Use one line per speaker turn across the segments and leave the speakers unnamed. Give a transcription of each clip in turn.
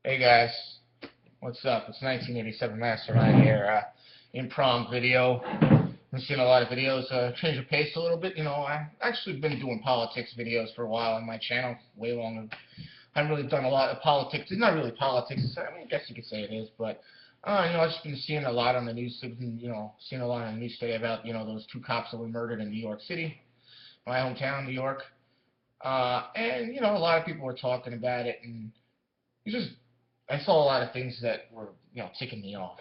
Hey guys, what's up? It's 1987 Mastermind here. Improv video. I've seen a lot of videos. Change of pace a little bit. I've actually been doing politics videos for a while on my channel, way longer. I haven't really done a lot of politics. It's not really politics. I mean, I guess you could say it is, but I've just been seeing a lot on the news. Seeing a lot on the news today about those two cops that were murdered in New York City, my hometown, New York. And a lot of people were talking about it, and it's just I saw a lot of things that were ticking me off.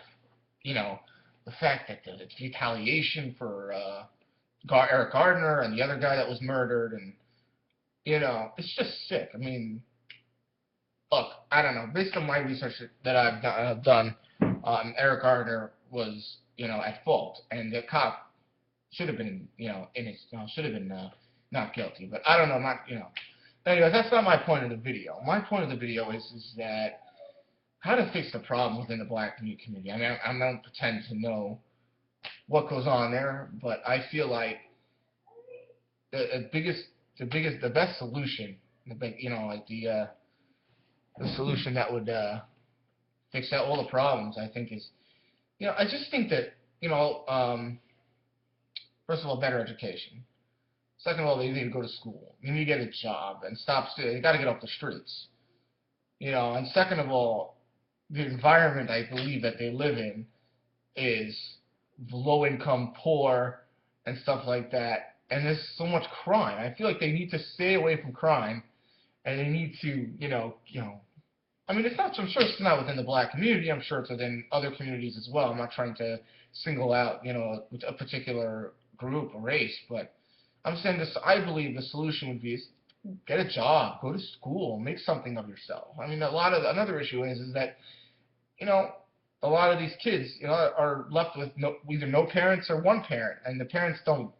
You know, the fact that the retaliation for Eric Gardner and the other guy that was murdered, and it's just sick. I mean, look, I don't know. Based on my research that I've done, Eric Gardner was at fault, and the cop should have been in his should have been not guilty. But I don't know, not Anyway, that's not my point of the video. My point of the video is that how to fix the problem within the black community. I mean, I don't pretend to know what goes on there, but I feel like the best solution, the solution that would fix out all the problems, I think is, I just think that, first of all, better education. Second of all, they need to go to school. You need to get a job and stop. They got to get off the streets. And second of all, the environment I believe that they live in is low income, poor, and stuff like that. And there's so much crime. I feel like they need to stay away from crime, and they need to, I mean, it's not. I'm sure it's not within the black community. I'm sure it's within other communities as well. I'm not trying to single out, a particular group or race, but I'm saying this. I believe the solution would be get a job, go to school, make something of yourself. I mean, another issue is that a lot of these kids, are left with either no parents or one parent, and the parents don't.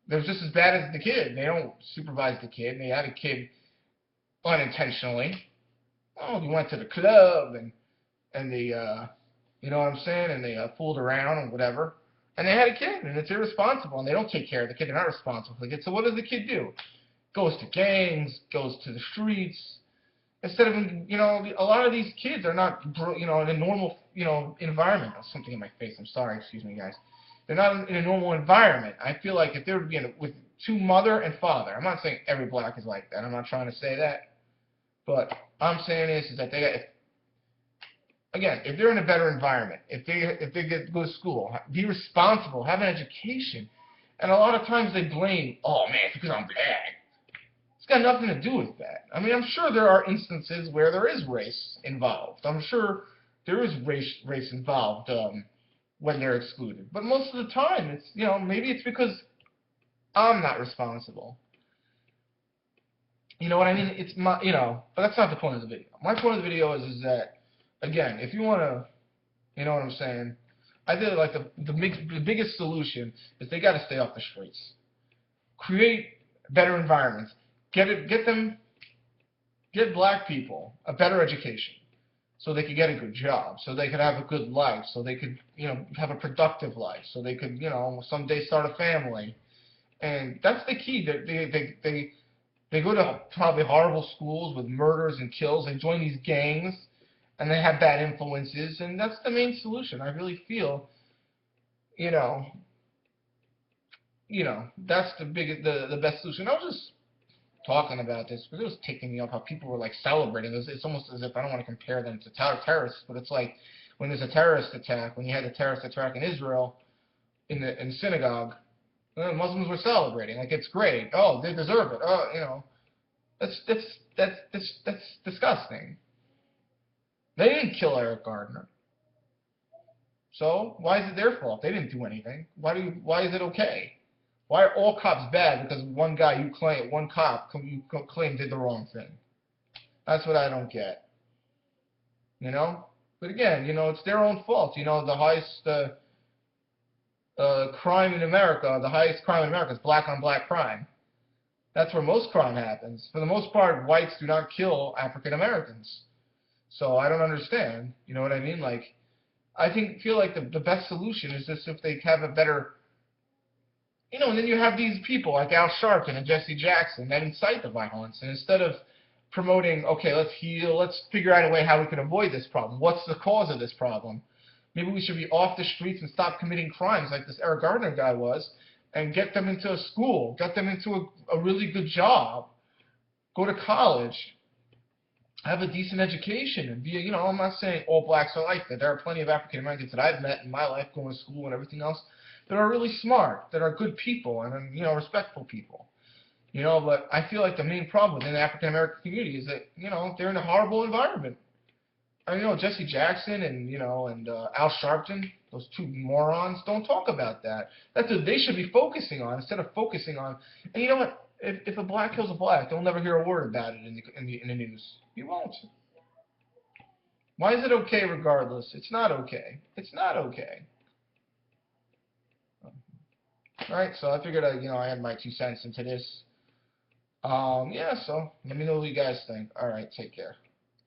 They're just as bad as the kid. They don't supervise the kid. They had a kid unintentionally. Oh, he went to the club and they, you know what I'm saying, and they fooled around and whatever, and they had a kid, and it's irresponsible, and they don't take care of the kid. They're not responsible for the kid. So what does the kid do? Goes to gangs, goes to the streets, instead of, a lot of these kids are not, in a normal, environment. There's something in my face. I'm sorry. Excuse me, guys. They're not in a normal environment. I feel like if they were to be with two mother and father, I'm not saying every black is like that. I'm not trying to say that. But I'm saying is that again, if they're in a better environment, if they go to school, be responsible, have an education, and a lot of times they blame, oh man, it's because I'm black. It's got nothing to do with that. I mean, I'm sure there are instances where there is race involved. I'm sure there is race involved when they're excluded. But most of the time, it's maybe it's because I'm not responsible. You know what I mean? It's my but that's not the point of the video. My point of the video is that again, if you want to, you know what I'm saying? I feel like the biggest solution is they got to stay off the streets. Create better environments. Get black people a better education, so they could get a good job, so they could have a good life, so they could have a productive life, so they could someday start a family, and that's the key. They go to probably horrible schools with murders and kills. They join these gangs, and they have bad influences, and that's the main solution. I really feel, you know, that's the best solution. I was just talking about this because it was ticking me off how people were like celebrating. It's almost as if I don't want to compare them to terrorists, but it's like when there's a terrorist attack, when you had the terrorist attack in Israel in the synagogue, Muslims were celebrating like it's great. Oh, they deserve it. Oh, that's disgusting. They didn't kill Eric Gardner, so why is it their fault? They didn't do anything. Why is it okay? Why are all cops bad because one cop you claim did the wrong thing? That's what I don't get. But again, it's their own fault. The highest crime in America, the highest crime in America is black on black crime. That's where most crime happens. For the most part, whites do not kill African Americans. So I don't understand. You know what I mean? Like, feel like the best solution is just if they have a better, and then you have these people like Al Sharpton and Jesse Jackson that incite the violence, and instead of promoting, okay, let's heal, let's figure out a way how we can avoid this problem. What's the cause of this problem? Maybe we should be off the streets and stop committing crimes like this Eric Gardner guy was, and get them into a school, get them into a really good job, go to college, have a decent education, and be, I'm not saying all blacks are like that. There are plenty of African Americans that I've met in my life going to school and everything else that are really smart, that are good people, and, respectful people. But I feel like the main problem within the African American community is that, they're in a horrible environment. I mean, Jesse Jackson and Al Sharpton, those two morons, don't talk about that. That's what they should be focusing on instead of focusing on. And you know what? If a black kills a black, they'll never hear a word about it in the news. You won't. Why is it okay regardless? It's not okay. It's not okay. All right, so I figured I had my 2 cents into this. Yeah, so let me know what you guys think. All right, take care.